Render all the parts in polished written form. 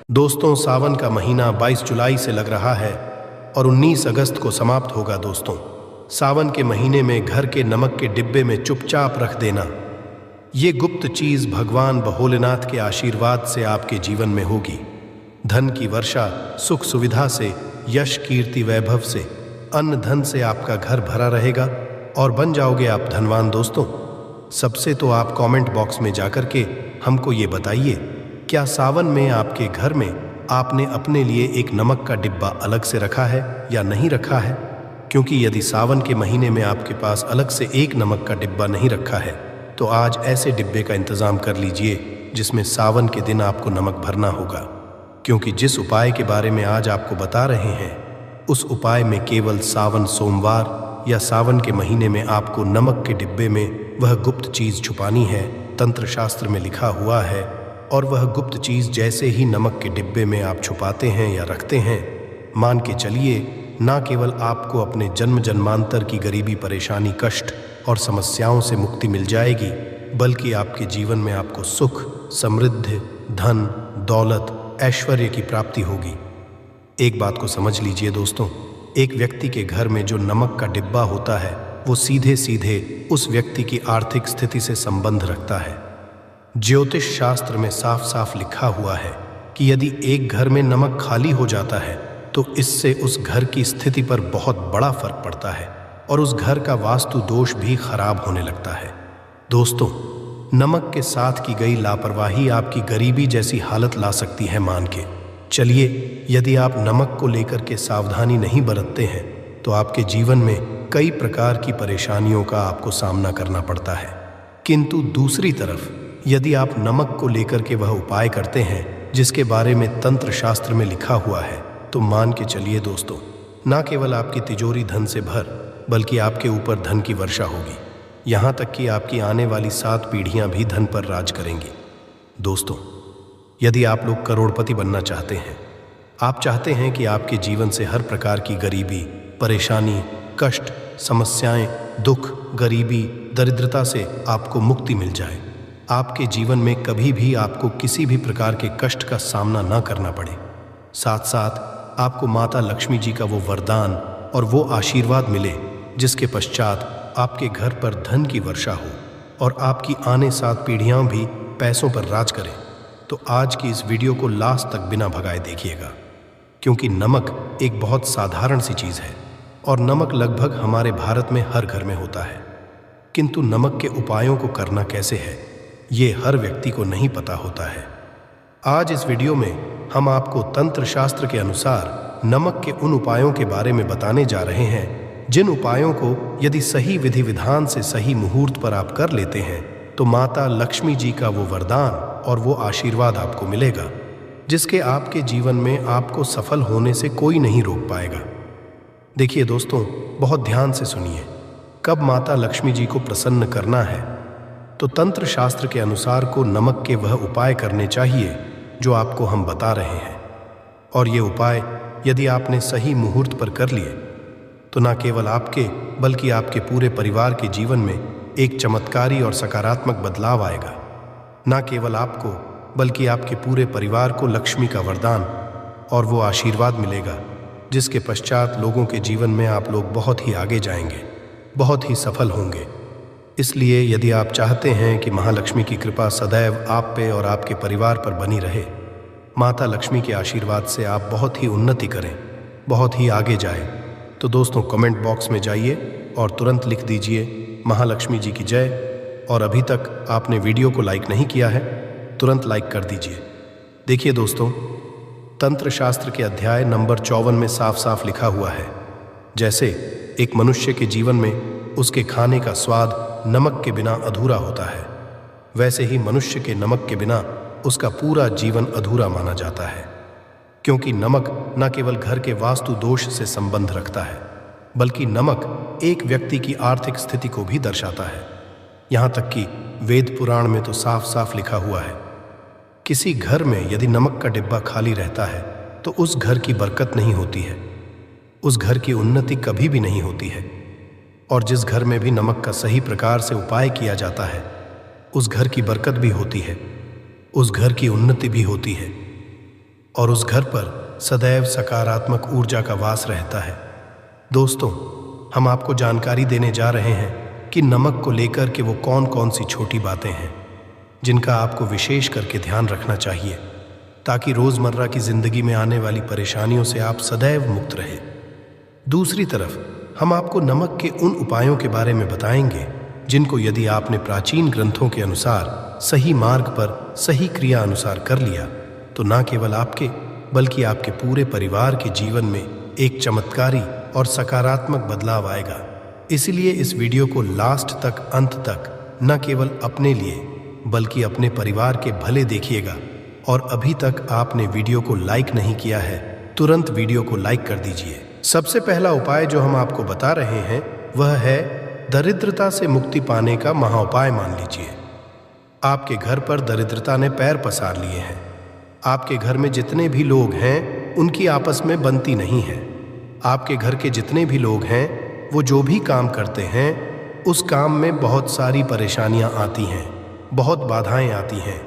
दोस्तों, सावन का महीना 22 जुलाई से लग रहा है और 19 अगस्त को समाप्त होगा। दोस्तों, सावन के महीने में घर के नमक के डिब्बे में चुपचाप रख देना, ये गुप्त चीज भगवान भोलेनाथ के आशीर्वाद से आपके जीवन में होगी। धन की वर्षा, सुख सुविधा से, यश कीर्ति वैभव से, अन्न धन से आपका घर भरा रहेगा और बन जाओगे आप धनवान। दोस्तों, सबसे तो आप कमेंट बॉक्स में जाकर के हमको ये बताइए, क्या सावन में आपके घर में आपने अपने लिए एक नमक का डिब्बा अलग से रखा है या नहीं रखा है? क्योंकि यदि सावन के महीने में आपके पास अलग से एक नमक का डिब्बा नहीं रखा है तो आज ऐसे डिब्बे का इंतजाम कर लीजिए जिसमें सावन के दिन आपको नमक भरना होगा। क्योंकि जिस उपाय के बारे में आज आपको बता रहे हैं उस उपाय में केवल सावन सोमवार या सावन के महीने में आपको नमक के डिब्बे में वह गुप्त चीज छुपानी है। तंत्र शास्त्र में लिखा हुआ है और वह गुप्त चीज जैसे ही नमक के डिब्बे में आप छुपाते हैं या रखते हैं, मान के चलिए ना केवल आपको अपने जन्म जन्मांतर की गरीबी, परेशानी, कष्ट और समस्याओं से मुक्ति मिल जाएगी, बल्कि आपके जीवन में आपको सुख, समृद्धि, धन, दौलत, ऐश्वर्य की प्राप्ति होगी। एक बात को समझ लीजिए दोस्तों, एक व्यक्ति के घर में जो नमक का डिब्बा होता है वो सीधे सीधे उस व्यक्ति की आर्थिक स्थिति से संबंध रखता है। ज्योतिष शास्त्र में साफ साफ लिखा हुआ है कि यदि एक घर में नमक खाली हो जाता है तो इससे उस घर की स्थिति पर बहुत बड़ा फर्क पड़ता है और उस घर का वास्तु दोष भी खराब होने लगता है। दोस्तों, नमक के साथ की गई लापरवाही आपकी गरीबी जैसी हालत ला सकती है। मान के चलिए, यदि आप नमक को लेकर के सावधानी नहीं बरतते हैं तो आपके जीवन में कई प्रकार की परेशानियों का आपको सामना करना पड़ता है। किंतु दूसरी तरफ यदि आप नमक को लेकर के वह उपाय करते हैं जिसके बारे में तंत्र शास्त्र में लिखा हुआ है तो मान के चलिए दोस्तों, ना केवल आपकी तिजोरी धन से भर बल्कि आपके ऊपर धन की वर्षा होगी। यहाँ तक कि आपकी आने वाली 7 पीढ़ियाँ भी धन पर राज करेंगी। दोस्तों, यदि आप लोग करोड़पति बनना चाहते हैं, आप चाहते हैं कि आपके जीवन से हर प्रकार की गरीबी, परेशानी, कष्ट, समस्याएं, दुख, गरीबी, दरिद्रता से आपको मुक्ति मिल जाए, आपके जीवन में कभी भी आपको किसी भी प्रकार के कष्ट का सामना न करना पड़े, साथ साथ आपको माता लक्ष्मी जी का वो वरदान और वो आशीर्वाद मिले जिसके पश्चात आपके घर पर धन की वर्षा हो और आपकी आने 7 पीढ़ियाँ भी पैसों पर राज करें, तो आज की इस वीडियो को लास्ट तक बिना भगाए देखिएगा। क्योंकि नमक एक बहुत साधारण सी चीज़ है और नमक लगभग हमारे भारत में हर घर में होता है, किंतु नमक के उपायों को करना कैसे है ये हर व्यक्ति को नहीं पता होता है। आज इस वीडियो में हम आपको तंत्र शास्त्र के अनुसार नमक के उन उपायों के बारे में बताने जा रहे हैं जिन उपायों को यदि सही विधि विधान से सही मुहूर्त पर आप कर लेते हैं तो माता लक्ष्मी जी का वो वरदान और वो आशीर्वाद आपको मिलेगा जिसके आपके जीवन में आपको सफल होने से कोई नहीं रोक पाएगा। देखिए दोस्तों, बहुत ध्यान से सुनिए। कब माता लक्ष्मी जी को प्रसन्न करना है तो तंत्र शास्त्र के अनुसार को नमक के वह उपाय करने चाहिए जो आपको हम बता रहे हैं। और ये उपाय यदि आपने सही मुहूर्त पर कर लिए तो न केवल आपके बल्कि आपके पूरे परिवार के जीवन में एक चमत्कारी और सकारात्मक बदलाव आएगा। न केवल आपको बल्कि आपके पूरे परिवार को लक्ष्मी का वरदान और वो आशीर्वाद मिलेगा जिसके पश्चात लोगों के जीवन में आप लोग बहुत ही आगे जाएंगे, बहुत ही सफल होंगे। इसलिए यदि आप चाहते हैं कि महालक्ष्मी की कृपा सदैव आप पे और आपके परिवार पर बनी रहे, माता लक्ष्मी के आशीर्वाद से आप बहुत ही उन्नति करें, बहुत ही आगे जाएं, तो दोस्तों कमेंट बॉक्स में जाइए और तुरंत लिख दीजिए महालक्ष्मी जी की जय। और अभी तक आपने वीडियो को लाइक नहीं किया है, तुरंत लाइक कर दीजिए। देखिए दोस्तों, तंत्र शास्त्र के अध्याय नंबर 54 में साफ साफ लिखा हुआ है, जैसे एक मनुष्य के जीवन में उसके खाने का स्वाद नमक के बिना अधूरा होता है, वैसे ही मनुष्य के नमक के बिना उसका पूरा जीवन अधूरा माना जाता है। क्योंकि नमक न केवल घर के वास्तु दोष से संबंध रखता है बल्कि नमक एक व्यक्ति की आर्थिक स्थिति को भी दर्शाता है। यहाँ तक कि वेद पुराण में तो साफ साफ लिखा हुआ है, किसी घर में यदि नमक का डिब्बा खाली रहता है तो उस घर की बरकत नहीं होती है, उस घर की उन्नति कभी भी नहीं होती है। और जिस घर में भी नमक का सही प्रकार से उपाय किया जाता है उस घर की बरकत भी होती है, उस घर की उन्नति भी होती है। और उस घर पर सदैव सकारात्मक ऊर्जा का वास रहता है। दोस्तों, हम आपको जानकारी देने जा रहे हैं कि नमक को लेकर के वो कौन कौन सी छोटी बातें हैं जिनका आपको विशेष करके ध्यान रखना चाहिए, ताकि रोज़मर्रा की ज़िंदगी में आने वाली परेशानियों से आप सदैव मुक्त रहें। दूसरी तरफ हम आपको नमक के उन उपायों के बारे में बताएंगे जिनको यदि आपने प्राचीन ग्रंथों के अनुसार सही मार्ग पर सही क्रिया अनुसार कर लिया तो न केवल आपके बल्कि आपके पूरे परिवार के जीवन में एक चमत्कारी और सकारात्मक बदलाव आएगा। इसलिए इस वीडियो को लास्ट तक, अंत तक न केवल अपने लिए बल्कि अपने परिवार के भले देखिएगा। और अभी तक आपने वीडियो को लाइक नहीं किया है, तुरंत वीडियो को लाइक कर दीजिए। सबसे पहला उपाय जो हम आपको बता रहे हैं वह है दरिद्रता से मुक्ति पाने का महाउपाय। मान लीजिए आपके घर पर दरिद्रता ने पैर पसार लिए हैं। आपके घर में जितने भी लोग हैं उनकी आपस में बनती नहीं है। आपके घर के जितने भी लोग हैं वो जो भी काम करते हैं उस काम में बहुत सारी परेशानियां आती हैं, बहुत बाधाएं आती हैं।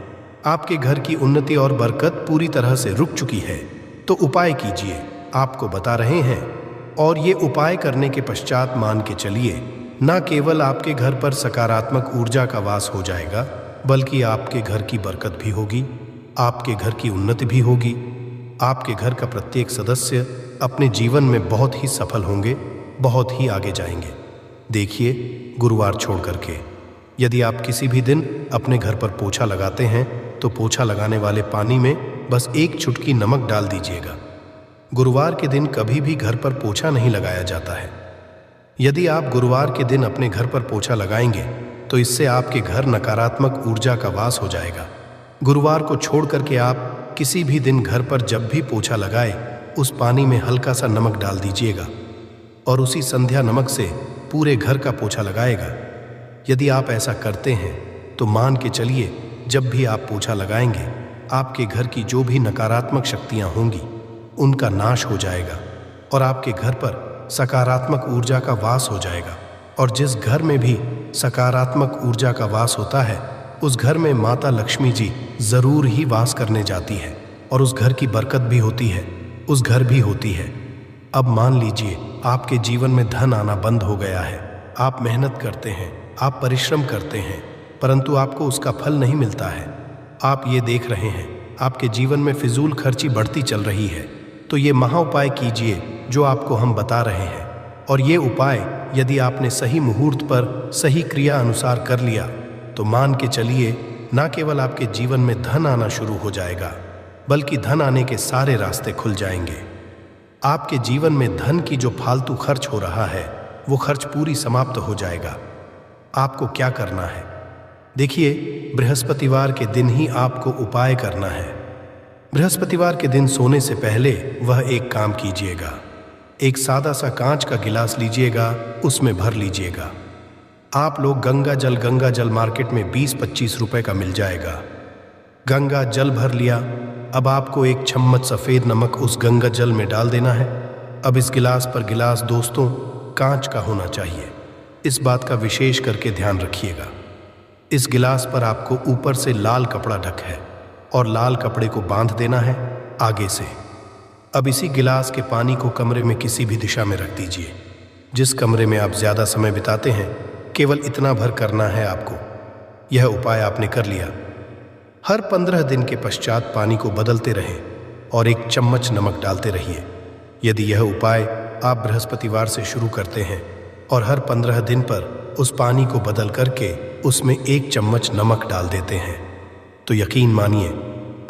आपके घर की उन्नति और बरकत पूरी तरह से रुक चुकी है। तो उपाय कीजिए, आपको बता रहे हैं। और ये उपाय करने के पश्चात मान के चलिए न केवल आपके घर पर सकारात्मक ऊर्जा का वास हो जाएगा बल्कि आपके घर की बरकत भी होगी, आपके घर की उन्नति भी होगी। आपके घर का प्रत्येक सदस्य अपने जीवन में बहुत ही सफल होंगे, बहुत ही आगे जाएंगे। देखिए, गुरुवार छोड़ करके यदि आप किसी भी दिन अपने घर पर पोछा लगाते हैं तो पोछा लगाने वाले पानी में बस एक चुटकी नमक डाल दीजिएगा। गुरुवार के दिन कभी भी घर पर पोछा नहीं लगाया जाता है। यदि आप गुरुवार के दिन अपने घर पर पोछा लगाएंगे तो इससे आपके घर नकारात्मक ऊर्जा का वास हो जाएगा। गुरुवार को छोड़ करके आप किसी भी दिन घर पर जब भी पोछा लगाए उस पानी में हल्का सा नमक डाल दीजिएगा और उसी संध्या नमक से पूरे घर का पोछा लगाएगा। यदि आप ऐसा करते हैं तो मान के चलिए जब भी आप पोछा लगाएंगे आपके घर की जो भी नकारात्मक शक्तियां होंगी उनका नाश हो जाएगा और आपके घर पर सकारात्मक ऊर्जा का वास हो जाएगा। और जिस घर में भी सकारात्मक ऊर्जा का वास होता है उस घर में माता लक्ष्मी जी जरूर ही वास करने जाती है और उस घर की बरकत भी होती है, उस घर भी होती है। अब मान लीजिए आपके जीवन में धन आना बंद हो गया है। आप मेहनत करते हैं, आप परिश्रम करते हैं, परंतु आपको उसका फल नहीं मिलता है। आप ये देख रहे हैं आपके जीवन में फिजूल खर्ची बढ़ती चल रही है। तो ये महाउपाय कीजिए जो आपको हम बता रहे हैं। और ये उपाय यदि आपने सही मुहूर्त पर सही क्रिया अनुसार कर लिया तो मान के चलिए न केवल आपके जीवन में धन आना शुरू हो जाएगा बल्कि धन आने के सारे रास्ते खुल जाएंगे। आपके जीवन में धन की जो फालतू खर्च हो रहा है वो खर्च पूरी समाप्त हो जाएगा। आपको क्या करना है? देखिए, बृहस्पतिवार के दिन ही आपको उपाय करना है। बृहस्पतिवार के दिन सोने से पहले वह एक काम कीजिएगा। एक सादा सा कांच का गिलास लीजिएगा, उसमें भर लीजिएगा। आप लोग गंगा जल मार्केट में 20-25 रुपए का मिल जाएगा। गंगा जल भर लिया। अब आपको एक चम्मच सफ़ेद नमक उस गंगा जल में डाल देना है। अब इस गिलास पर गिलास दोस्तों कांच का होना चाहिए। इस बात का विशेष करके ध्यान रखिएगा। इस गिलास पर आपको ऊपर से लाल कपड़ा ढक है और लाल कपड़े को बांध देना है आगे से। अब इसी गिलास के पानी को कमरे में किसी भी दिशा में रख दीजिए। जिस कमरे में आप ज़्यादा समय बिताते हैं केवल इतना भर करना है आपको। यह उपाय आपने कर लिया। हर 15 दिन के पश्चात पानी को बदलते रहें और एक चम्मच नमक डालते रहिए। यदि यह उपाय आप बृहस्पतिवार से शुरू करते हैं और हर 15 दिन पर उस पानी को बदल करके उसमें एक चम्मच नमक डाल देते हैं तो यकीन मानिए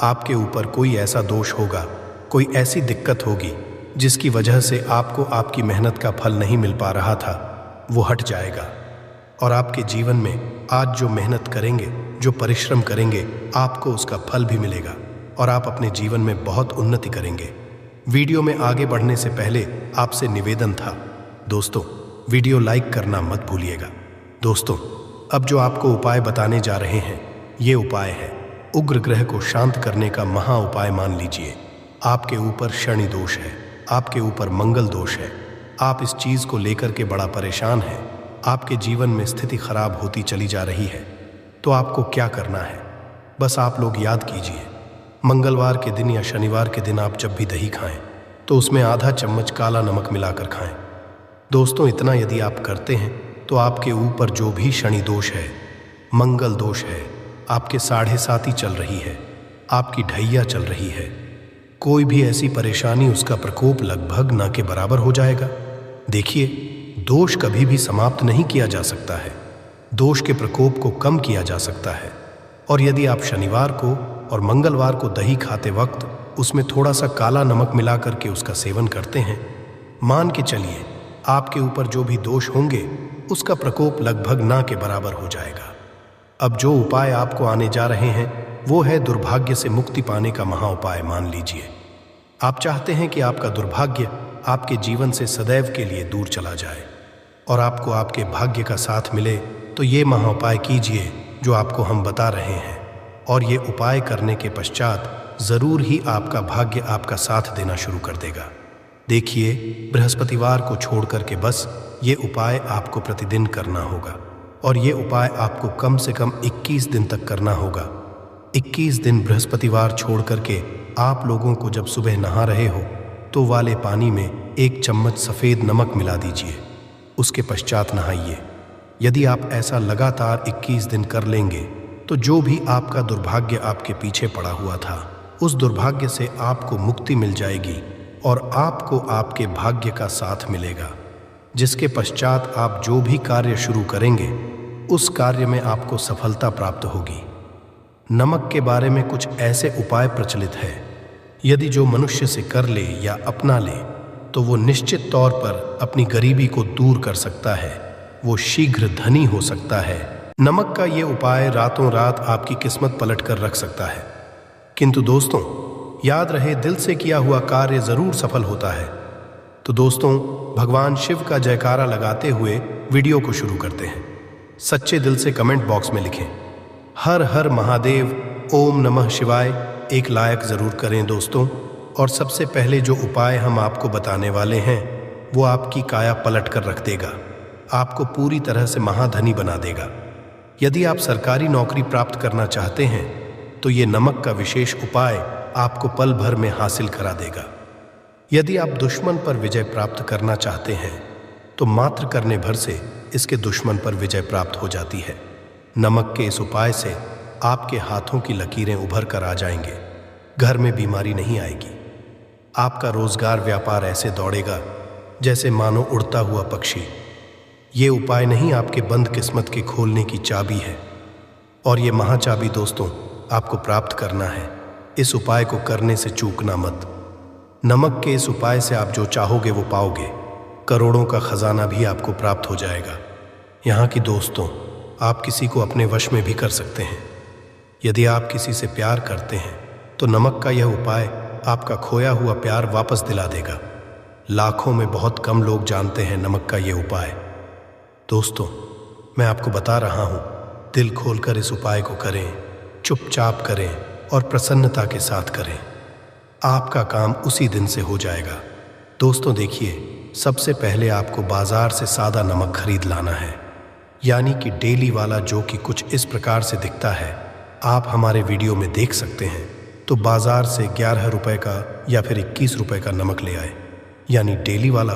आपके ऊपर कोई ऐसा दोष होगा, कोई ऐसी दिक्कत होगी जिसकी वजह से आपको आपकी मेहनत का फल नहीं मिल पा रहा था, वो हट जाएगा। और आपके जीवन में आज जो मेहनत करेंगे, जो परिश्रम करेंगे, आपको उसका फल भी मिलेगा और आप अपने जीवन में बहुत उन्नति करेंगे। वीडियो में आगे बढ़ने से पहले आपसे निवेदन था दोस्तों, वीडियो लाइक करना मत भूलिएगा। दोस्तों, अब जो आपको उपाय बताने जा रहे हैं ये उपाय है उग्र ग्रह को शांत करने का महा उपाय। मान लीजिए आपके ऊपर शनि दोष है, आपके ऊपर मंगल दोष है, आप इस चीज को लेकर के बड़ा परेशान हैं, आपके जीवन में स्थिति खराब होती चली जा रही है। तो आपको क्या करना है? बस आप लोग याद कीजिए, मंगलवार के दिन या शनिवार के दिन आप जब भी दही खाएं तो उसमें आधा चम्मच काला नमक मिलाकर खाएं। दोस्तों, इतना यदि आप करते हैं तो आपके ऊपर जो भी शनि दोष है, मंगल दोष है, आपके 7.5 चल रही है, आपकी ढैया चल रही है, कोई भी ऐसी परेशानी, उसका प्रकोप लगभग न के बराबर हो जाएगा। देखिए, दोष कभी भी समाप्त नहीं किया जा सकता है, दोष के प्रकोप को कम किया जा सकता है। और यदि आप शनिवार को और मंगलवार को दही खाते वक्त उसमें थोड़ा सा काला नमक मिला करके उसका सेवन करते हैं, मान के चलिए आपके ऊपर जो भी दोष होंगे उसका प्रकोप लगभग ना के बराबर हो जाएगा। अब जो उपाय आपको आने जा रहे हैं वो है दुर्भाग्य से मुक्ति पाने का महा उपाय। मान लीजिए आप चाहते हैं कि आपका दुर्भाग्य आपके जीवन से सदैव के लिए दूर चला जाए और आपको आपके भाग्य का साथ मिले, तो ये महा उपाय कीजिए जो आपको हम बता रहे हैं। और ये उपाय करने के पश्चात ज़रूर ही आपका भाग्य आपका साथ देना शुरू कर देगा। देखिए, बृहस्पतिवार को छोड़ करके बस ये उपाय आपको प्रतिदिन करना होगा और ये उपाय आपको कम से कम 21 दिन तक करना होगा। 21 दिन बृहस्पतिवार छोड़ करके आप लोगों को जब सुबह नहा रहे हो तो वाले पानी में 1 चम्मच सफ़ेद नमक मिला दीजिए, उसके पश्चात नहाइए। यदि आप ऐसा लगातार 21 दिन कर लेंगे तो जो भी आपका दुर्भाग्य आपके पीछे पड़ा हुआ था उस दुर्भाग्य से आपको मुक्ति मिल जाएगी और आपको आपके भाग्य का साथ मिलेगा, जिसके पश्चात आप जो भी कार्य शुरू करेंगे उस कार्य में आपको सफलता प्राप्त होगी। नमक के बारे में कुछ ऐसे उपाय प्रचलित है, यदि जो मनुष्य से कर ले या अपना ले तो वो निश्चित तौर पर अपनी गरीबी को दूर कर सकता है, वो शीघ्र धनी हो सकता है। नमक का ये उपाय रातों रात आपकी किस्मत पलट कर रख सकता है। किंतु दोस्तों, याद रहे, दिल से किया हुआ कार्य जरूर सफल होता है। तो दोस्तों, भगवान शिव का जयकारा लगाते हुए वीडियो को शुरू करते हैं। सच्चे दिल से कमेंट बॉक्स में लिखें हर हर महादेव, ओम नमः शिवाय, एक लायक जरूर करें दोस्तों। और सबसे पहले जो उपाय हम आपको बताने वाले हैं वो आपकी काया पलट कर रख देगा, आपको पूरी तरह से महाधनी बना देगा। यदि आप सरकारी नौकरी प्राप्त करना चाहते हैं तो ये नमक का विशेष उपाय आपको पल भर में हासिल करा देगा। यदि आप दुश्मन पर विजय प्राप्त करना चाहते हैं तो मात्र करने भर से इसके दुश्मन पर विजय प्राप्त हो जाती है। नमक के इस उपाय से आपके हाथों की लकीरें उभर कर आ जाएंगे, घर में बीमारी नहीं आएगी, आपका रोजगार व्यापार ऐसे दौड़ेगा जैसे मानो उड़ता हुआ पक्षी। ये उपाय नहीं, आपके बंद किस्मत के खोलने की चाबी है और ये महाचाबी दोस्तों आपको प्राप्त करना है। इस उपाय को करने से चूकना मत। नमक के इस उपाय से आप जो चाहोगे वो पाओगे, करोड़ों का खजाना भी आपको प्राप्त हो जाएगा। यहाँ की दोस्तों, आप किसी को अपने वश में भी कर सकते हैं। यदि आप किसी से प्यार करते हैं तो नमक का यह उपाय आपका खोया हुआ प्यार वापस दिला देगा। लाखों में बहुत कम लोग जानते हैं नमक का ये उपाय। दोस्तों, मैं आपको बता रहा हूँ, दिल खोलकर इस उपाय को करें, चुपचाप करें और प्रसन्नता के साथ करें। आपका काम उसी दिन से हो जाएगा। दोस्तों देखिए, सबसे पहले आपको बाजार से सादा नमक खरीद लाना है, यानी कि डेली वाला, जो कि कुछ इस प्रकार से दिखता है। आप हमारे वीडियो में देख सकते हैं। तो बाजार से 11 रुपए का या फिर 21 रुपए का नमक ले आए, यानी डेली वाला,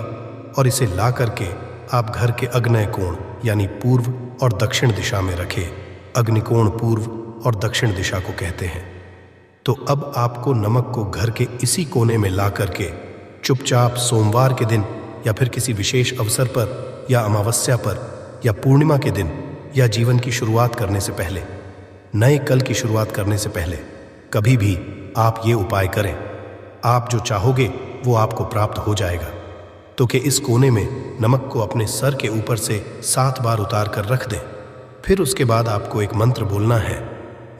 और इसे ला करके आप घर के अग्नेय कोण यानी पूर्व और दक्षिण दिशा में रखें। अग्निकोण पूर्व और दक्षिण दिशा को कहते हैं। तो अब आपको नमक को घर के इसी कोने में ला करके चुपचाप सोमवार के दिन या फिर किसी विशेष अवसर पर या अमावस्या पर या पूर्णिमा के दिन या जीवन की शुरुआत करने से पहले, नए कल की शुरुआत करने से पहले कभी भी आप ये उपाय करें। आप जो चाहोगे वो आपको प्राप्त हो जाएगा। तो कि इस कोने में नमक को अपने सर के ऊपर से 7 बार उतार कर रख दें। फिर उसके बाद आपको एक मंत्र बोलना है।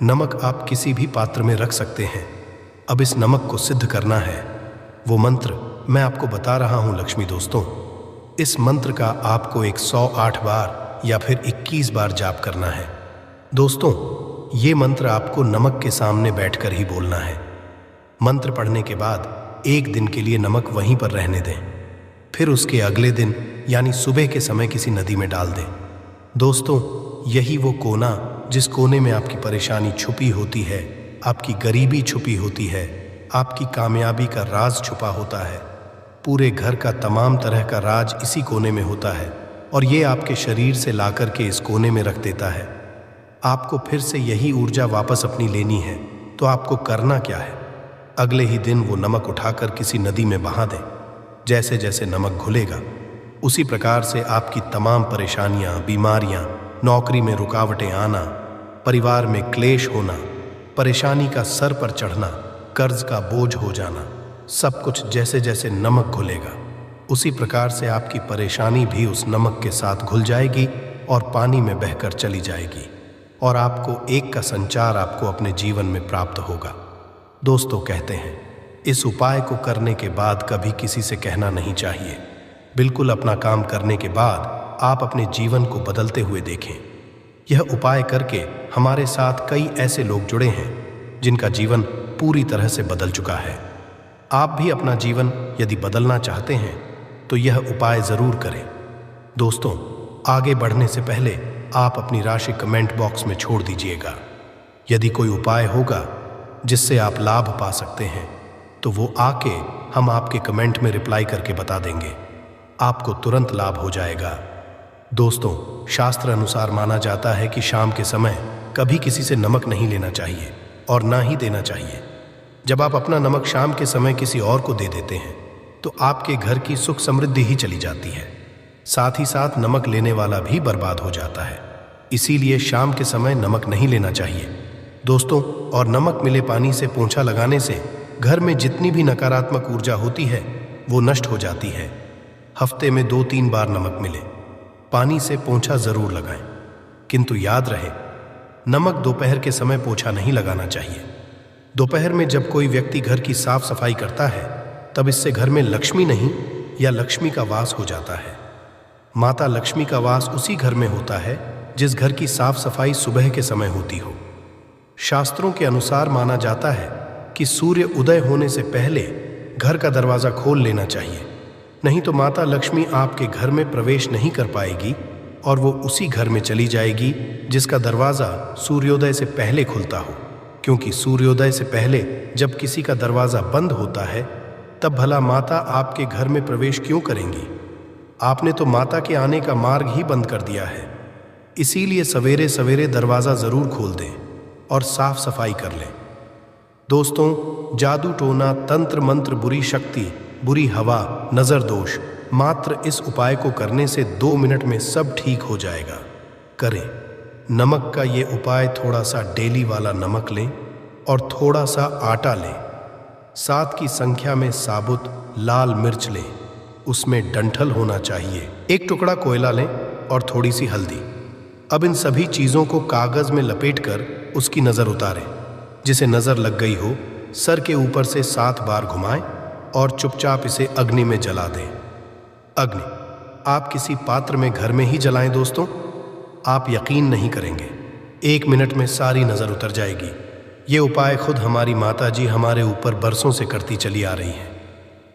नमक आप किसी भी पात्र में रख सकते हैं। अब इस नमक को सिद्ध करना है। वो मंत्र मैं आपको बता रहा हूँ लक्ष्मी दोस्तों। इस मंत्र का आपको 108 बार या फिर 21 बार जाप करना है। दोस्तों, ये मंत्र आपको नमक के सामने बैठकर ही बोलना है। मंत्र पढ़ने के बाद 1 दिन के लिए नमक वहीं पर रहने दें। फिर उसके अगले दिन यानी सुबह के समय किसी नदी में डाल दें। दोस्तों, यही वो कोना जिस कोने में आपकी परेशानी छुपी होती है, आपकी गरीबी छुपी होती है, आपकी कामयाबी का राज छुपा होता है। पूरे घर का तमाम तरह का राज इसी कोने में होता है और ये आपके शरीर से लाकर के इस कोने में रख देता है। आपको फिर से यही ऊर्जा वापस अपनी लेनी है, तो आपको करना क्या है? अगले ही दिन वो नमक उठाकर किसी नदी में बहा दें। जैसे जैसे नमक घुलेगा, उसी प्रकार से आपकी तमाम परेशानियां, बीमारियां, नौकरी में रुकावटें आना, परिवार में क्लेश होना, परेशानी का सर पर चढ़ना, कर्ज का बोझ हो जाना, सब कुछ जैसे जैसे नमक घुलेगा, उसी प्रकार से आपकी परेशानी भी उस नमक के साथ घुल जाएगी और पानी में बहकर चली जाएगी और आपको एक का संचार आपको अपने जीवन में प्राप्त होगा। दोस्तों कहते हैं, इस उपाय को करने के बाद कभी किसी से कहना नहीं चाहिए। बिल्कुल अपना काम करने के बाद आप अपने जीवन को बदलते हुए देखें। यह उपाय करके हमारे साथ कई ऐसे लोग जुड़े हैं जिनका जीवन पूरी तरह से बदल चुका है। आप भी अपना जीवन यदि बदलना चाहते हैं तो यह उपाय ज़रूर करें। दोस्तों, आगे बढ़ने से पहले आप अपनी राशि कमेंट बॉक्स में छोड़ दीजिएगा। यदि कोई उपाय होगा जिससे आप लाभ पा सकते हैं तो वो आके हम आपके कमेंट में रिप्लाई करके बता देंगे, आपको तुरंत लाभ हो जाएगा। दोस्तों, शास्त्र अनुसार माना जाता है कि शाम के समय कभी किसी से नमक नहीं लेना चाहिए और ना ही देना चाहिए। जब आप अपना नमक शाम के समय किसी और को दे देते हैं तो आपके घर की सुख समृद्धि ही चली जाती है, साथ ही साथ नमक लेने वाला भी बर्बाद हो जाता है। इसीलिए शाम के समय नमक नहीं लेना चाहिए दोस्तों। और नमक मिले पानी से पोंछा लगाने से घर में जितनी भी नकारात्मक ऊर्जा होती है वो नष्ट हो जाती है। हफ्ते में 2-3 बार नमक मिले, पानी से पोंछा जरूर लगाएं, किंतु याद रहे नमक दोपहर के समय पोंछा नहीं लगाना चाहिए। दोपहर में जब कोई व्यक्ति घर की साफ सफाई करता है तब इससे घर में लक्ष्मी नहीं या लक्ष्मी का वास हो जाता है। माता लक्ष्मी का वास उसी घर में होता है जिस घर की साफ सफाई सुबह के समय होती हो। शास्त्रों के अनुसार माना जाता है कि सूर्य उदय होने से पहले घर का दरवाज़ा खोल लेना चाहिए, नहीं तो माता लक्ष्मी आपके घर में प्रवेश नहीं कर पाएगी और वो उसी घर में चली जाएगी जिसका दरवाज़ा सूर्योदय से पहले खुलता हो। क्योंकि सूर्योदय से पहले जब किसी का दरवाज़ा बंद होता है तब भला माता आपके घर में प्रवेश क्यों करेंगी? आपने तो माता के आने का मार्ग ही बंद कर दिया है। इसीलिए सवेरे सवेरे दरवाज़ा ज़रूर खोल दें और साफ सफाई कर लें। दोस्तों, जादू टोना, तंत्र मंत्र, बुरी शक्ति, बुरी हवा, नज़र दोष, मात्र इस उपाय को करने से 2 मिनट में सब ठीक हो जाएगा। करें। नमक का ये उपाय थोड़ा सा डेली वाला नमक लें और थोड़ा सा आटा लें। 7 की संख्या में साबुत लाल मिर्च लें, उसमें डंठल होना चाहिए। 1 टुकड़ा कोयला लें और थोड़ी सी हल्दी। अब इन सभी चीज़ों को कागज़ में लपेटकर उसकी नज़र उतारें। जिसे नज़र लग गई हो सर के ऊपर से 7 बार घुमाएं और चुपचाप इसे अग्नि में जला दें। अग्नि आप किसी पात्र में घर में ही जलाएं दोस्तों। आप यकीन नहीं करेंगे, 1 मिनट में सारी नज़र उतर जाएगी। ये उपाय खुद हमारी माता जी हमारे ऊपर बरसों से करती चली आ रही हैं।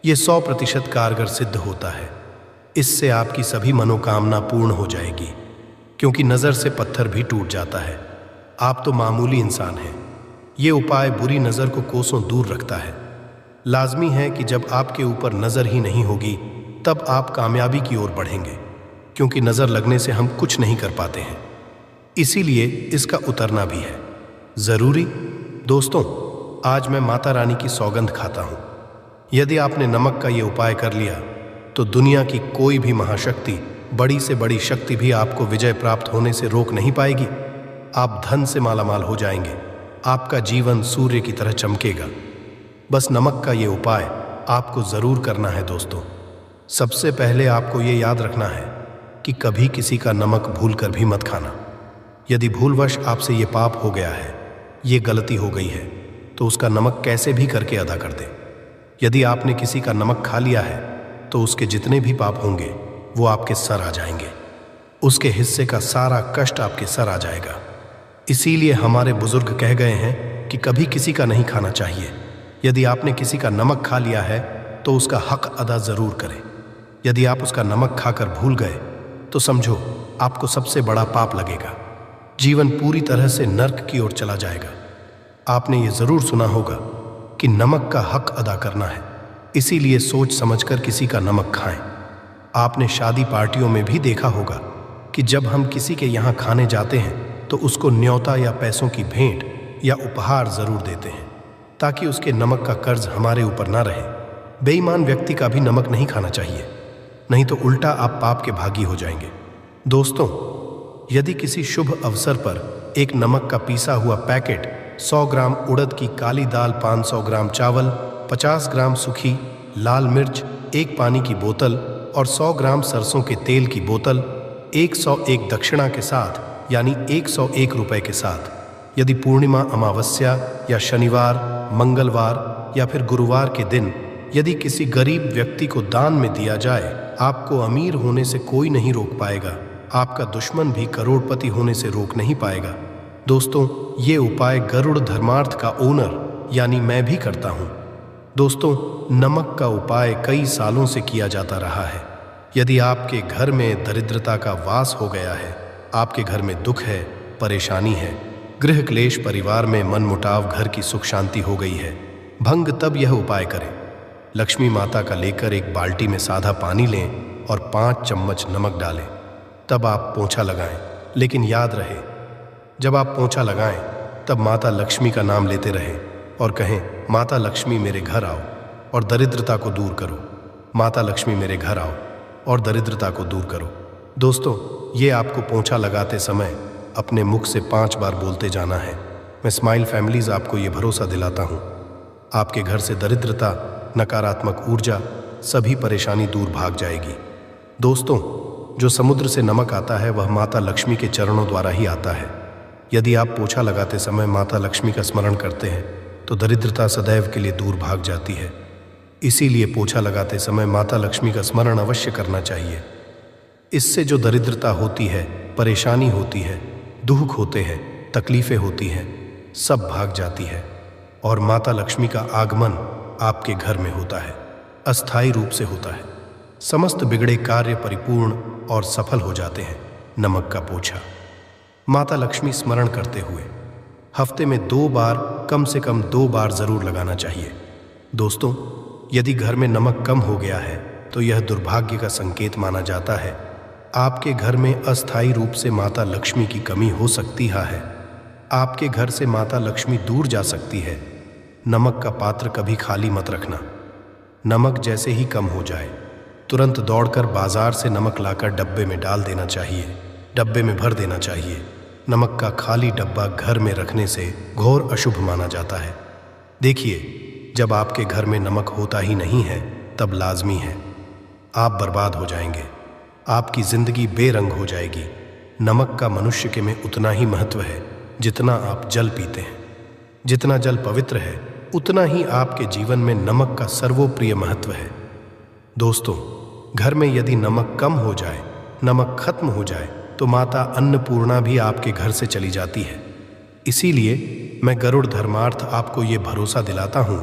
ये 100% कारगर सिद्ध होता है। इससे आपकी सभी मनोकामना पूर्ण हो जाएगी, क्योंकि नज़र से पत्थर भी टूट जाता है। आप तो मामूली इंसान हैं। ये उपाय बुरी नज़र को कोसों दूर रखता है। लाजमी है कि जब आपके ऊपर नज़र ही नहीं होगी तब आप कामयाबी की ओर बढ़ेंगे, क्योंकि नज़र लगने से हम कुछ नहीं कर पाते हैं। इसीलिए इसका उतरना भी है ज़रूरी। दोस्तों, आज मैं माता रानी की सौगंध खाता हूँ, यदि आपने नमक का ये उपाय कर लिया तो दुनिया की कोई भी महाशक्ति, बड़ी से बड़ी शक्ति भी आपको विजय प्राप्त होने से रोक नहीं पाएगी। आप धन से मालामाल हो जाएंगे, आपका जीवन सूर्य की तरह चमकेगा। बस नमक का ये उपाय आपको ज़रूर करना है दोस्तों। सबसे पहले आपको ये याद रखना है कि कभी किसी का नमक भूल कर भी मत खाना। यदि भूलवश आपसे ये पाप हो गया है, ये गलती हो गई है, तो उसका नमक कैसे भी करके अदा कर दें। यदि आपने किसी का नमक खा लिया है तो उसके जितने भी पाप होंगे वो आपके सर आ जाएंगे। उसके हिस्से का सारा कष्ट आपके सर आ जाएगा। इसीलिए हमारे बुजुर्ग कह गए हैं कि कभी किसी का नहीं खाना चाहिए। यदि आपने किसी का नमक खा लिया है तो उसका हक अदा ज़रूर करें। यदि आप उसका नमक खाकर भूल गए तो समझो आपको सबसे बड़ा पाप लगेगा। जीवन पूरी तरह से नर्क की ओर चला जाएगा। आपने ये जरूर सुना होगा कि नमक का हक अदा करना है, इसीलिए सोच समझकर किसी का नमक खाएं। आपने शादी पार्टियों में भी देखा होगा कि जब हम किसी के यहाँ खाने जाते हैं तो उसको न्योता या पैसों की भेंट या उपहार जरूर देते हैं, ताकि उसके नमक का कर्ज हमारे ऊपर ना रहे। बेईमान व्यक्ति का भी नमक नहीं खाना चाहिए, नहीं तो उल्टा आप पाप के भागी हो जाएंगे। दोस्तों, यदि किसी शुभ अवसर पर एक नमक का पीसा हुआ पैकेट, 100 ग्राम उड़द की काली दाल, 500 ग्राम चावल, 50 ग्राम सूखी लाल मिर्च, एक पानी की बोतल और 100 ग्राम सरसों के तेल की बोतल 101 दक्षिणा के साथ, यानी 101 रुपए के साथ, यदि पूर्णिमा, अमावस्या या शनिवार, मंगलवार या फिर गुरुवार के दिन यदि किसी गरीब व्यक्ति को दान में दिया जाए, आपको अमीर होने से कोई नहीं रोक पाएगा। आपका दुश्मन भी करोड़पति होने से रोक नहीं पाएगा। दोस्तों, ये उपाय गरुड़ धर्मार्थ का ओनर यानी मैं भी करता हूँ। दोस्तों, नमक का उपाय कई सालों से किया जाता रहा है। यदि आपके घर में दरिद्रता का वास हो गया है, आपके घर में दुख है, परेशानी है, गृह क्लेश, परिवार में मनमुटाव, घर की सुख शांति हो गई है, भंग, तब यह उपाय करें। लक्ष्मी माता का लेकर एक बाल्टी में सादा पानी लें और 5 चम्मच नमक डालें। तब आप पोंछा लगाएं। लेकिन याद रहे, जब आप पोंछा लगाएं तब माता लक्ष्मी का नाम लेते रहें और कहें, माता लक्ष्मी मेरे घर आओ और दरिद्रता को दूर करो। माता लक्ष्मी मेरे घर आओ और दरिद्रता को दूर करो। दोस्तों, ये आपको पोंछा लगाते समय अपने मुख से 5 बार बोलते जाना है। मैं स्माइल फैमिलीज आपको ये भरोसा दिलाता हूँ, आपके घर से दरिद्रता, नकारात्मक ऊर्जा, सभी परेशानी दूर भाग जाएगी। दोस्तों, जो समुद्र से नमक आता है वह माता लक्ष्मी के चरणों द्वारा ही आता है। यदि आप पोछा लगाते समय माता लक्ष्मी का स्मरण करते हैं तो दरिद्रता सदैव के लिए दूर भाग जाती है। इसीलिए पोछा लगाते समय माता लक्ष्मी का स्मरण अवश्य करना चाहिए। इससे जो दरिद्रता होती है, परेशानी होती है, दुख होते हैं, तकलीफें होती हैं, सब भाग जाती है और माता लक्ष्मी का आगमन आपके घर में होता है, अस्थायी रूप से होता है। समस्त बिगड़े कार्य परिपूर्ण और सफल हो जाते हैं। नमक का पोछा माता लक्ष्मी स्मरण करते हुए हफ्ते में 2 बार, कम से कम 2 बार जरूर लगाना चाहिए। दोस्तों, यदि घर में नमक कम हो गया है तो यह दुर्भाग्य का संकेत माना जाता है। आपके घर में अस्थायी रूप से माता लक्ष्मी की कमी हो सकती है। आपके घर से माता लक्ष्मी दूर जा सकती है। नमक का पात्र कभी खाली मत रखना। नमक जैसे ही कम हो जाए तुरंत दौड़कर बाजार से नमक लाकर डब्बे में डाल देना चाहिए, डब्बे में भर देना चाहिए। नमक का खाली डब्बा घर में रखने से घोर अशुभ माना जाता है। देखिए, जब आपके घर में नमक होता ही नहीं है तब लाजमी है आप बर्बाद हो जाएंगे, आपकी जिंदगी बेरंग हो जाएगी। नमक का मनुष्य के में उतना ही महत्व है जितना आप जल पीते हैं। जितना जल पवित्र है उतना ही आपके जीवन में नमक का सर्वोप्रिय महत्व है। दोस्तों, घर में यदि नमक कम हो जाए, नमक खत्म हो जाए तो माता अन्नपूर्णा भी आपके घर से चली जाती है। इसीलिए मैं गरुड़ धर्मार्थ आपको ये भरोसा दिलाता हूँ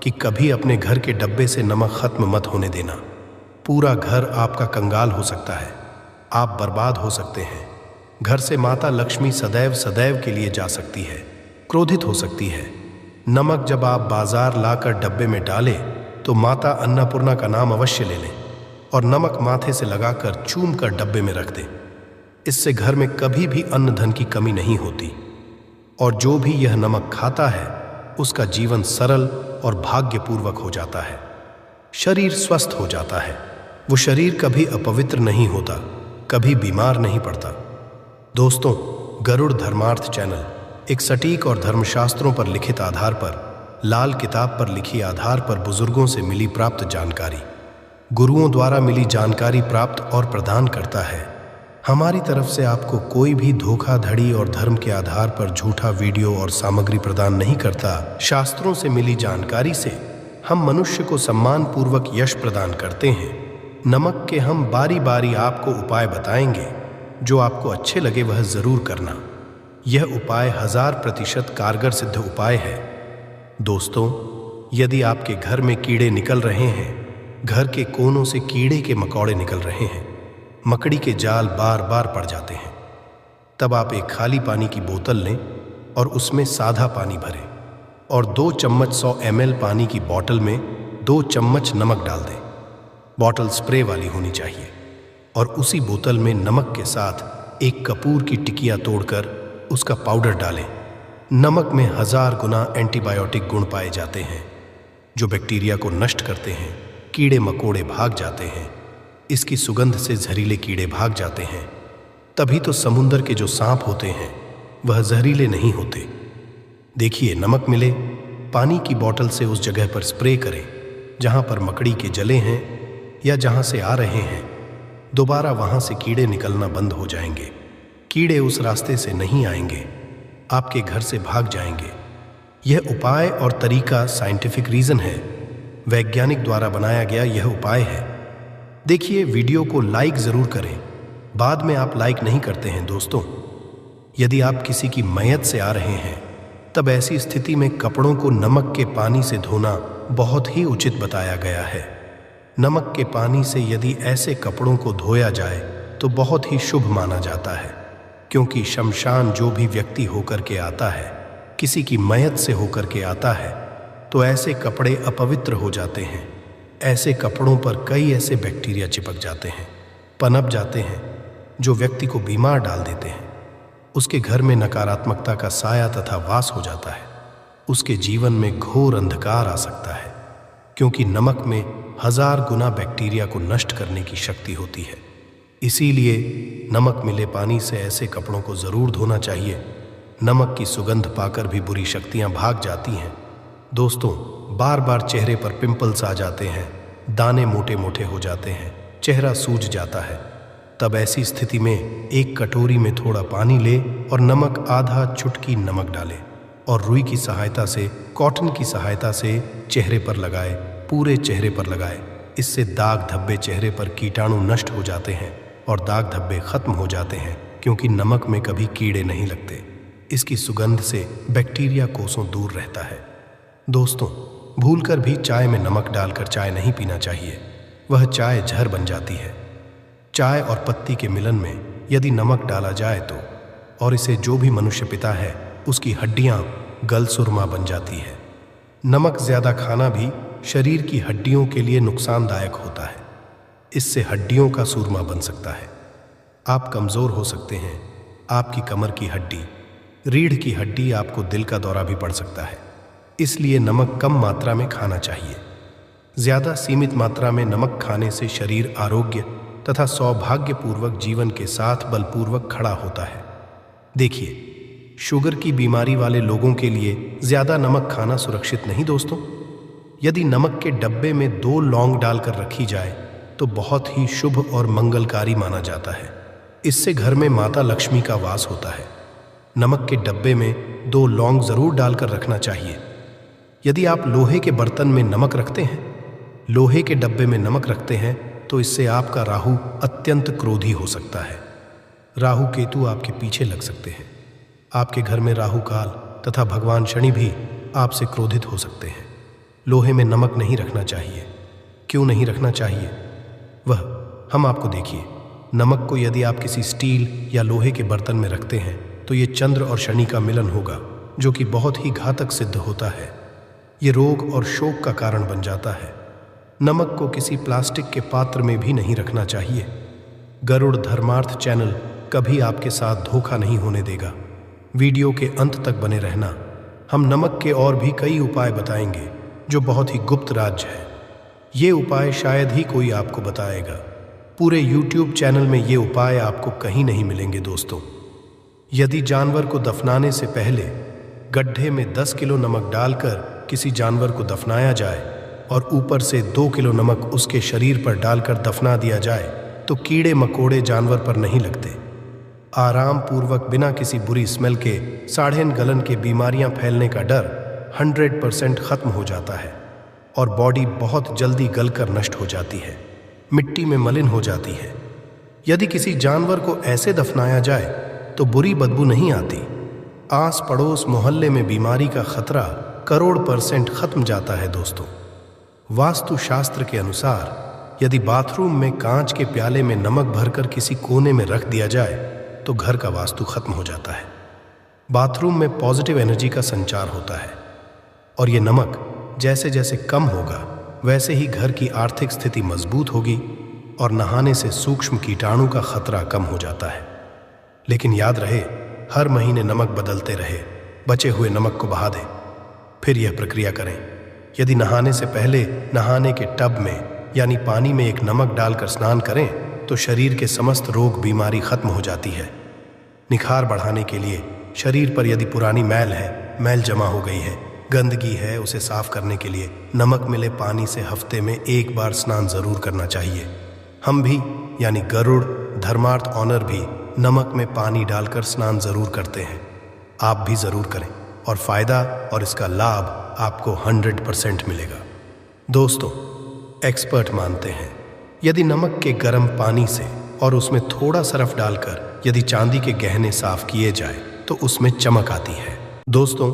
कि कभी अपने घर के डब्बे से नमक खत्म मत होने देना। पूरा घर आपका कंगाल हो सकता है, आप बर्बाद हो सकते हैं। घर से माता लक्ष्मी सदैव सदैव के लिए जा सकती है, क्रोधित हो सकती है। नमक जब आप बाजार लाकर डब्बे में डालें तो माता अन्नपूर्णा का नाम अवश्य ले लें और नमक माथे से लगाकर चूम कर डब्बे में रख दें। इससे घर में कभी भी अन्न धन की कमी नहीं होती और जो भी यह नमक खाता है उसका जीवन सरल और भाग्यपूर्वक हो जाता है। शरीर स्वस्थ हो जाता है। वो शरीर कभी अपवित्र नहीं होता, कभी बीमार नहीं पड़ता। दोस्तों, गरुड़ धर्मार्थ चैनल एक सटीक और धर्मशास्त्रों पर लिखित आधार पर, लाल किताब पर लिखी आधार पर बुजुर्गों से मिली प्राप्त जानकारी, गुरुओं द्वारा मिली जानकारी प्राप्त और प्रदान करता है। हमारी तरफ से आपको कोई भी धोखाधड़ी और धर्म के आधार पर झूठा वीडियो और सामग्री प्रदान नहीं करता। शास्त्रों से मिली जानकारी से हम मनुष्य को सम्मान पूर्वक यश प्रदान करते हैं। नमक के हम बारी बारी आपको उपाय बताएंगे, जो आपको अच्छे लगे वह जरूर करना। यह उपाय 1000% कारगर सिद्ध उपाय है। दोस्तों, यदि आपके घर में कीड़े निकल रहे हैं, घर के कोनों से कीड़े के मकौड़े निकल रहे हैं, मकड़ी के जाल बार बार पड़ जाते हैं, तब आप एक खाली पानी की बोतल लें और उसमें सादा पानी भरें। और 2 चम्मच 100 ml पानी की बोतल में 2 चम्मच नमक डाल दें। बोतल स्प्रे वाली होनी चाहिए और उसी बोतल में नमक के साथ एक कपूर की टिकिया तोड़कर उसका पाउडर डालें। नमक में 1000 गुना एंटीबायोटिक गुण पाए जाते हैं जो बैक्टीरिया को नष्ट करते हैं। कीड़े मकोड़े भाग जाते हैं। इसकी सुगंध से जहरीले कीड़े भाग जाते हैं। तभी तो समुद्र के जो सांप होते हैं वह जहरीले नहीं होते। देखिए, नमक मिले, पानी की बोतल से उस जगह पर स्प्रे करें जहां पर मकड़ी के जले हैं या जहां से आ रहे हैं। दोबारा वहां से कीड़े निकलना बंद हो जाएंगे। कीड़े उस रास्ते से नहीं आएंगे, आपके घर से भाग जाएंगे। यह उपाय और तरीका साइंटिफिक रीजन है, वैज्ञानिक द्वारा बनाया गया यह उपाय है। देखिए, वीडियो को लाइक जरूर करें। बाद में आप लाइक नहीं करते हैं दोस्तों। यदि आप किसी की मैयत से आ रहे हैं तब ऐसी स्थिति में कपड़ों को नमक के पानी से धोना बहुत ही उचित बताया गया है। नमक के पानी से यदि ऐसे कपड़ों को धोया जाए तो बहुत ही शुभ माना जाता है, क्योंकि शमशान जो भी व्यक्ति होकर के आता है, किसी की मैयत से होकर के आता है, तो ऐसे कपड़े अपवित्र हो जाते हैं। ऐसे कपड़ों पर कई ऐसे बैक्टीरिया चिपक जाते हैं, पनप जाते हैं, जो व्यक्ति को बीमार डाल देते हैं। उसके घर में नकारात्मकता का साया तथा वास हो जाता है। उसके जीवन में घोर अंधकार आ सकता है, क्योंकि नमक में 1000 गुना बैक्टीरिया को नष्ट करने की शक्ति होती है। इसीलिए नमक मिले पानी से ऐसे कपड़ों को जरूर धोना चाहिए। नमक की सुगंध पाकर भी बुरी शक्तियां भाग जाती हैं। दोस्तों, बार बार चेहरे पर पिंपल्स आ जाते हैं, दाने मोटे मोटे हो जाते हैं, चेहरा सूज जाता है। तब ऐसी स्थिति में एक कटोरी में थोड़ा पानी ले और नमक आधा चुटकी नमक डाले और रुई की सहायता से, कॉटन की सहायता से चेहरे पर लगाए, पूरे चेहरे पर लगाए। इससे दाग धब्बे, चेहरे पर कीटाणु नष्ट हो जाते हैं और दाग धब्बे खत्म हो जाते हैं, क्योंकि नमक में कभी कीड़े नहीं लगते। इसकी सुगंध से बैक्टीरिया कोसों दूर रहता है। दोस्तों, भूलकर भी चाय में नमक डालकर चाय नहीं पीना चाहिए, वह चाय जहर बन जाती है। चाय और पत्ती के मिलन में यदि नमक डाला जाए तो, और इसे जो भी मनुष्य पीता है उसकी हड्डियां गल सुरमा बन जाती है। नमक ज्यादा खाना भी शरीर की हड्डियों के लिए नुकसानदायक होता है। इससे हड्डियों का सूरमा बन सकता है। आप कमजोर हो सकते हैं। आपकी कमर की हड्डी, रीढ़ की हड्डी, आपको दिल का दौरा भी पड़ सकता है। इसलिए नमक कम मात्रा में खाना चाहिए। ज्यादा सीमित मात्रा में नमक खाने से शरीर आरोग्य तथा सौभाग्यपूर्वक जीवन के साथ बलपूर्वक खड़ा होता है। देखिए, शुगर की बीमारी वाले लोगों के लिए ज्यादा नमक खाना सुरक्षित नहीं दोस्तों। यदि नमक के डब्बे में 2 लौंग डालकर रखी जाए तो बहुत ही शुभ और मंगलकारी माना जाता है। इससे घर में माता लक्ष्मी का वास होता है। नमक के डब्बे में 2 लौंग जरूर डालकर रखना चाहिए। यदि आप लोहे के बर्तन में नमक रखते हैं, लोहे के डब्बे में नमक रखते हैं, तो इससे आपका राहु अत्यंत क्रोधी हो सकता है। राहु केतु आपके पीछे लग सकते हैं। आपके घर में राहु काल तथा भगवान शनि भी आपसे क्रोधित हो सकते हैं। लोहे में नमक नहीं रखना चाहिए। क्यों नहीं रखना चाहिए, वह हम आपको देखिए। नमक को यदि आप किसी स्टील या लोहे के बर्तन में रखते हैं तो ये चंद्र और शनि का मिलन होगा, जो कि बहुत ही घातक सिद्ध होता है। ये रोग और शोक का कारण बन जाता है। नमक को किसी प्लास्टिक के पात्र में भी नहीं रखना चाहिए। गरुड़ धर्मार्थ चैनल कभी आपके साथ धोखा नहीं होने देगा। वीडियो के अंत तक बने रहना। हम नमक के और भी कई उपाय बताएंगे जो बहुत ही गुप्त राज है। ये उपाय शायद ही कोई आपको बताएगा। पूरे YouTube चैनल में ये उपाय आपको कहीं नहीं मिलेंगे दोस्तों। यदि जानवर को दफनाने से पहले गड्ढे में 10 किलो नमक डालकर किसी जानवर को दफनाया जाए और ऊपर से 2 किलो नमक उसके शरीर पर डालकर दफना दिया जाए तो कीड़े मकोड़े जानवर पर नहीं लगते। आराम पूर्वक बिना किसी बुरी स्मेल के, साढ़ेन गलन के बीमारियां फैलने का डर 100% खत्म हो जाता है और बॉडी बहुत जल्दी गलकर नष्ट हो जाती है, मिट्टी में मलिन हो जाती है। यदि किसी जानवर को ऐसे दफनाया जाए तो बुरी बदबू नहीं आती। आस पड़ोस मोहल्ले में बीमारी का खतरा करोड़ % खत्म जाता है दोस्तों। वास्तु शास्त्र के अनुसार यदि बाथरूम में कांच के प्याले में नमक भरकर किसी कोने में रख दिया जाए तो घर का वास्तु खत्म हो जाता है। बाथरूम में पॉजिटिव एनर्जी का संचार होता है। और ये नमक जैसे जैसे कम होगा वैसे ही घर की आर्थिक स्थिति मजबूत होगी और नहाने से सूक्ष्म कीटाणु का खतरा कम हो जाता है। लेकिन याद रहे, हर महीने नमक बदलते रहे, बचे हुए नमक को बहा दें, फिर यह प्रक्रिया करें। यदि नहाने से पहले नहाने के टब में यानी पानी में एक नमक डालकर स्नान करें तो शरीर के समस्त रोग बीमारी खत्म हो जाती है। निखार बढ़ाने के लिए शरीर पर यदि पुरानी मैल है, मैल जमा हो गई है, गंदगी है, उसे साफ करने के लिए नमक मिले पानी से हफ्ते में एक बार स्नान जरूर करना चाहिए। हम भी यानी गरुड़ धर्मार्थ ऑनर भी नमक में पानी डालकर स्नान जरूर करते हैं। आप भी जरूर करें और फायदा और इसका लाभ आपको 100% मिलेगा। दोस्तों, एक्सपर्ट मानते हैं यदि नमक के गर्म पानी से और उसमें थोड़ा सरफ डालकर यदि चांदी के गहने साफ किए जाए तो उसमें चमक आती है। दोस्तों,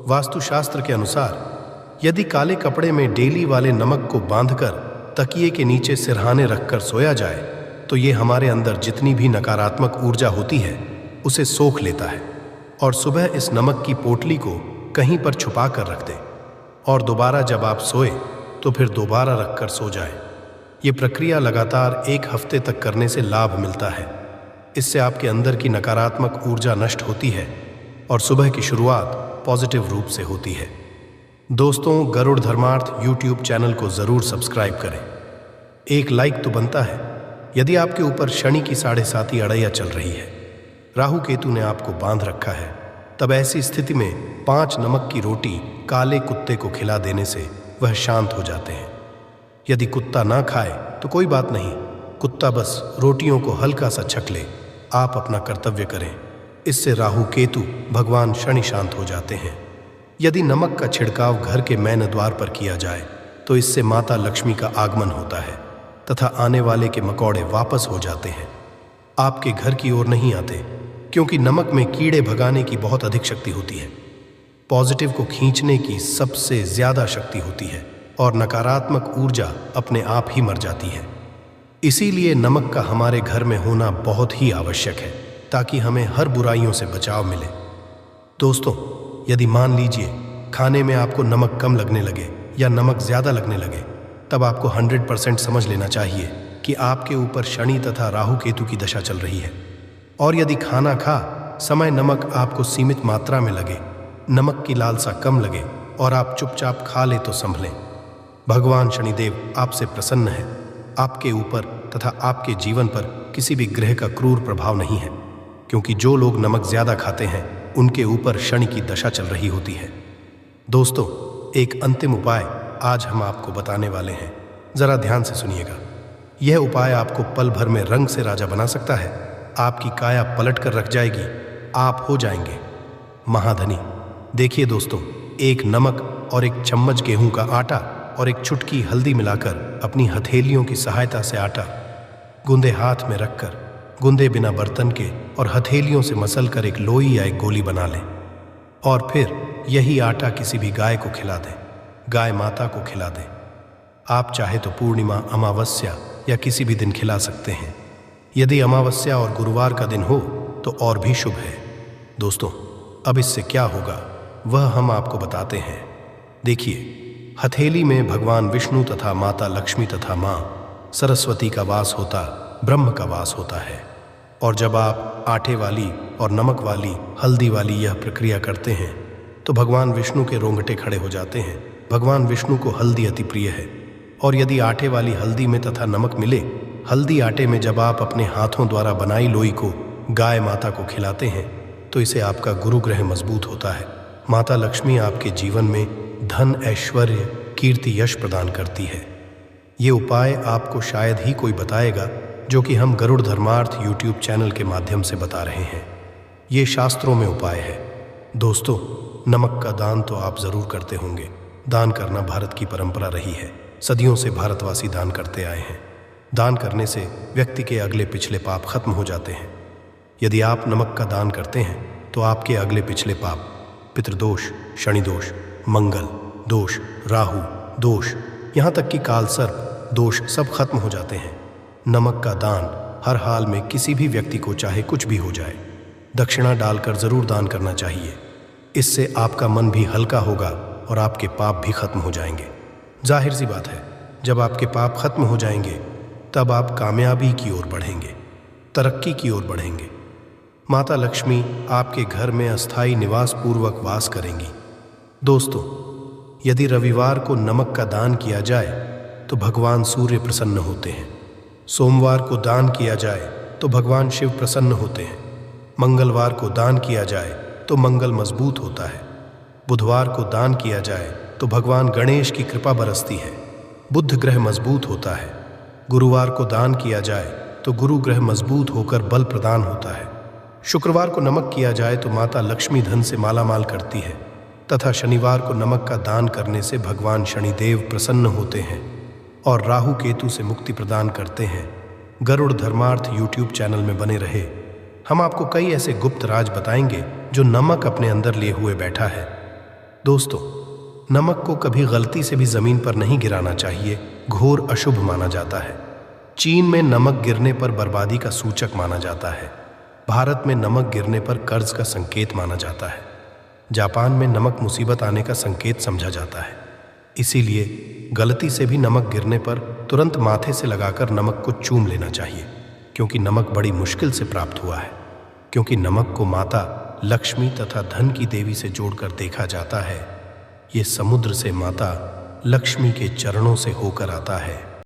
वास्तुशास्त्र के अनुसार यदि काले कपड़े में डेली वाले नमक को बांधकर तकिए के नीचे सिरहाने रखकर सोया जाए तो ये हमारे अंदर जितनी भी नकारात्मक ऊर्जा होती है उसे सोख लेता है और सुबह इस नमक की पोटली को कहीं पर छुपा कर रख दें और दोबारा जब आप सोए तो फिर दोबारा रखकर सो जाएं। ये प्रक्रिया लगातार 1 हफ्ते तक करने से लाभ मिलता है। इससे आपके अंदर की नकारात्मक ऊर्जा नष्ट होती है और सुबह की शुरुआत पॉजिटिव रूप से होती है। दोस्तों, गरुड़ धर्मार्थ यूट्यूब चैनल को जरूर सब्सक्राइब करें। एक लाइक तो बनता है। यदि आपके ऊपर शनि की 7.5 अड़ैया चल रही है, राहु केतु ने आपको बांध रखा है, तब ऐसी स्थिति में 5 नमक की रोटी काले कुत्ते को खिला देने से वह शांत हो जाते हैं। यदि कुत्ता ना खाए तो कोई बात नहीं, कुत्ता बस रोटियों को हल्का सा छक ले, आप अपना कर्तव्य करें। इससे राहु केतु भगवान शनि शांत हो जाते हैं। यदि नमक का छिड़काव घर के मैन द्वार पर किया जाए तो इससे माता लक्ष्मी का आगमन होता है तथा आने वाले के मकौड़े वापस हो जाते हैं, आपके घर की ओर नहीं आते, क्योंकि नमक में कीड़े भगाने की बहुत अधिक शक्ति होती है, पॉजिटिव को खींचने की सबसे ज्यादा शक्ति होती है और नकारात्मक ऊर्जा अपने आप ही मर जाती है। इसीलिए नमक का हमारे घर में होना बहुत ही आवश्यक है ताकि हमें हर बुराइयों से बचाव मिले। दोस्तों, यदि मान लीजिए खाने में आपको नमक कम लगने लगे या नमक ज्यादा लगने लगे, तब आपको 100% समझ लेना चाहिए कि आपके ऊपर शनि तथा राहु केतु की दशा चल रही है। और यदि खाना खा समय नमक आपको सीमित मात्रा में लगे, नमक की लालसा कम लगे और आप चुपचाप खा ले तो संभलें। भगवान शनिदेव आपसे प्रसन्न है, आपके ऊपर तथा आपके जीवन पर किसी भी ग्रह का क्रूर प्रभाव नहीं है, क्योंकि जो लोग नमक ज्यादा खाते हैं उनके ऊपर शनि की दशा चल रही होती है। दोस्तों, एक अंतिम उपाय आज हम आपको बताने वाले हैं, जरा ध्यान से सुनिएगा। यह उपाय आपको पल भर में रंग से राजा बना सकता है। आपकी काया पलट कर रख जाएगी, आप हो जाएंगे महाधनी। देखिए दोस्तों, एक नमक और एक चम्मच गेहूं का आटा और एक चुटकी हल्दी मिलाकर अपनी हथेलियों की सहायता से आटा गूंदे हाथ में रखकर गूंदे बिना बर्तन के और हथेलियों से मसल कर एक लोई या एक गोली बना लें और फिर यही आटा किसी भी गाय को खिला दें, गाय माता को खिला दें। आप चाहे तो पूर्णिमा, अमावस्या या किसी भी दिन खिला सकते हैं। यदि अमावस्या और गुरुवार का दिन हो तो और भी शुभ है। दोस्तों, अब इससे क्या होगा वह हम आपको बताते हैं। देखिए, हथेली में भगवान विष्णु तथा माता लक्ष्मी तथा माँ सरस्वती का वास होता, ब्रह्म का वास होता है। और जब आप आटे वाली और नमक वाली, हल्दी वाली यह प्रक्रिया करते हैं तो भगवान विष्णु के रोंगटे खड़े हो जाते हैं। भगवान विष्णु को हल्दी अति प्रिय है और यदि आटे वाली हल्दी में तथा नमक मिले, हल्दी आटे में जब आप अपने हाथों द्वारा बनाई लोई को गाय माता को खिलाते हैं तो इसे आपका गुरु ग्रह मजबूत होता है। माता लक्ष्मी आपके जीवन में धन, ऐश्वर्य, कीर्ति, यश प्रदान करती है। ये उपाय आपको शायद ही कोई बताएगा, जो कि हम गरुड़ धर्मार्थ यूट्यूब चैनल के माध्यम से बता रहे हैं। ये शास्त्रों में उपाय है। दोस्तों, नमक का दान तो आप जरूर करते होंगे। दान करना भारत की परंपरा रही है। सदियों से भारतवासी दान करते आए हैं। दान करने से व्यक्ति के अगले पिछले पाप खत्म हो जाते हैं। यदि आप नमक का दान करते हैं तो आपके अगले पिछले पाप, पितृदोष, शनि दोष, मंगल दोष, राहु दोष, यहाँ तक कि काल सर्प दोष सब खत्म हो जाते हैं। नमक का दान हर हाल में किसी भी व्यक्ति को चाहे कुछ भी हो जाए, दक्षिणा डालकर जरूर दान करना चाहिए। इससे आपका मन भी हल्का होगा और आपके पाप भी खत्म हो जाएंगे। जाहिर सी बात है, जब आपके पाप खत्म हो जाएंगे तब आप कामयाबी की ओर बढ़ेंगे, तरक्की की ओर बढ़ेंगे। माता लक्ष्मी आपके घर में अस्थायी निवास पूर्वक वास करेंगी। दोस्तों, यदि रविवार को नमक का दान किया जाए तो भगवान सूर्य प्रसन्न होते हैं। सोमवार को दान किया जाए तो भगवान शिव प्रसन्न होते हैं। मंगलवार को दान किया जाए तो मंगल मजबूत होता है। बुधवार को दान किया जाए तो भगवान गणेश की कृपा बरसती है, बुध ग्रह मजबूत होता है। गुरुवार को दान किया जाए तो गुरु ग्रह मजबूत होकर बल प्रदान होता है। शुक्रवार को नमक किया जाए तो माता लक्ष्मी धन से मालामाल करती है तथा शनिवार को नमक का दान करने से भगवान शनिदेव प्रसन्न होते हैं और राहु केतु से मुक्ति प्रदान करते हैं। गरुड़ धर्मार्थ यूट्यूब चैनल में बने रहे। हम आपको कई ऐसे गुप्त राज बताएंगे जो नमक अपने अंदर लिए हुए बैठा है। दोस्तों, नमक को कभी गलती से भी जमीन पर नहीं गिराना चाहिए, घोर अशुभ माना जाता है। चीन में नमक गिरने पर बर्बादी का सूचक माना जाता है। भारत में नमक गिरने पर कर्ज का संकेत माना जाता है। जापान में नमक मुसीबत आने का संकेत समझा जाता है। इसीलिए गलती से भी नमक गिरने पर तुरंत माथे से लगाकर नमक को चूम लेना चाहिए, क्योंकि नमक बड़ी मुश्किल से प्राप्त हुआ है। क्योंकि नमक को माता लक्ष्मी तथा धन की देवी से जोड़कर देखा जाता है। ये समुद्र से माता लक्ष्मी के चरणों से होकर आता है।